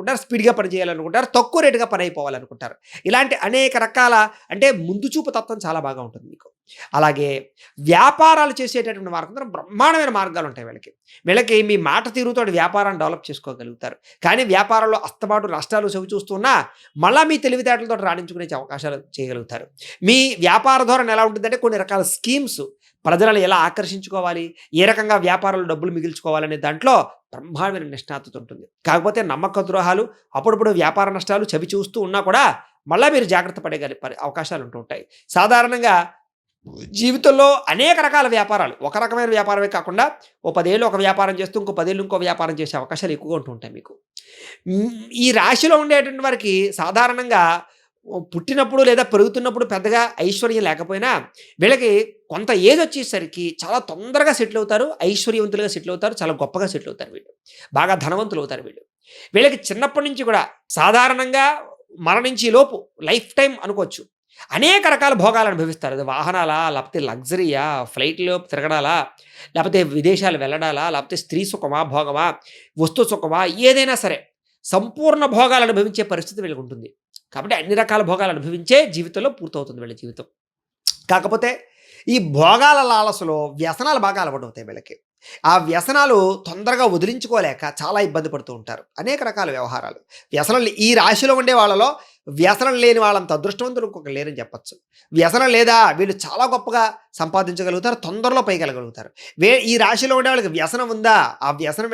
చేయాలనుకుంటారు, స్పీడ్‌గా పని చేయాలనుకుంటారు, తక్కువ రేటుగా పని అయిపోవాలనుకుంటారు. ఇలాంటి అనేక రకాల అంటే ముందు చూపు తత్వం చాలా బాగా ఉంటుంది మీకు. అలాగే వ్యాపారాలు చేసేటటువంటి మార్గంలో బ్రహ్మాండమైన మార్గాలుంటాయి వీళ్ళకి. వీళ్ళకి మీ మాట తీరుతోటి వ్యాపారాన్ని డెవలప్ చేసుకోగలుగుతారు. కానీ వ్యాపారంలో అస్తమాటు నష్టాలు చవిచూస్తున్నా మళ్ళా మీ తెలివితేటలతోటి రాణించుకునే అవకాశాలు చేయగలుగుతారు. మీ వ్యాపార ధోరణి ఎలా ఉంటుందంటే కొన్ని రకాల స్కీమ్స్ ప్రజలను ఎలా ఆకర్షించుకోవాలి, ఏ రకంగా వ్యాపారంలో డబ్బులు మిగిల్చుకోవాలనే దాంట్లో బ్రహ్మాండమైన నిష్ణాతుత ఉంటుంది. కాకపోతే నమ్మక ద్రోహాలు, అప్పుడప్పుడు వ్యాపార నష్టాలు చవి చూస్తూ ఉన్నా కూడా మళ్ళా మీరు జాగ్రత్త పడే అవకాశాలు ఉంటూ ఉంటాయి. సాధారణంగా జీవితంలో అనేక రకాల వ్యాపారాలు, ఒక రకమైన వ్యాపారమే కాకుండా ఓ 10 ఏళ్ళు ఒక వ్యాపారం చేస్తూ ఇంకో 10 ఏళ్ళు ఇంకో వ్యాపారం చేసే అవకాశాలు ఎక్కువగా ఉంటూ ఉంటాయి మీకు. ఈ రాశిలో ఉండేటువంటి వారికి సాధారణంగా పుట్టినప్పుడు లేదా పెరుగుతున్నప్పుడు పెద్దగా ఐశ్వర్యం లేకపోయినా వీళ్ళకి కొంత ఏజ్ వచ్చేసరికి చాలా తొందరగా సెటిల్ అవుతారు. ఐశ్వర్యవంతులుగా సెటిల్ అవుతారు. చాలా గొప్పగా సెటిల్ అవుతారు వీళ్ళు. బాగా ధనవంతులు అవుతారు వీళ్ళు. వీళ్ళకి చిన్నప్పటి నుంచి కూడా సాధారణంగా మరణించే లోపు లైఫ్ టైమ్ అనుకోవచ్చు. అనేక రకాల భోగాలు అనుభవిస్తారు. అది వాహనాలా, లేకపోతే లగ్జరీయా, ఫ్లైట్‌లో తిరగడాలా, లేకపోతే విదేశాలు వెళ్ళడాలా, లేకపోతే స్త్రీ సుఖమా, భోగమా, వస్తు సుఖమా ఏదైనా సరే సంపూర్ణ భోగాలు అనుభవించే పరిస్థితి వీళ్ళకుంటుంది. కాబట్టి అన్ని రకాల భోగాలు అనుభవించే జీవితంలో పూర్తవుతుంది వీళ్ళ జీవితం. కాకపోతే ఈ భోగాల లాలసలో వ్యసనాలు బాగా అలవాటవుతాయి వీళ్ళకి. ఆ వ్యసనాలు తొందరగా వదిలించుకోలేక చాలా ఇబ్బంది పడుతూ ఉంటారు. అనేక రకాల వ్యవహారాలు. వ్యసనం ఈ రాశిలో ఉండే వాళ్ళలో వ్యసనం లేని వాళ్ళంత అదృష్టవంతులు ఇంకొకరు లేరని చెప్పొచ్చు. వ్యసనం లేదా వీళ్ళు చాలా గొప్పగా సంపాదించగలుగుతారు. తొందరలో పైకెళ్ళగలుగుతారు. ఈ రాశిలో ఉండే వాళ్ళకి వ్యసనం ఉందా? ఆ వ్యసనం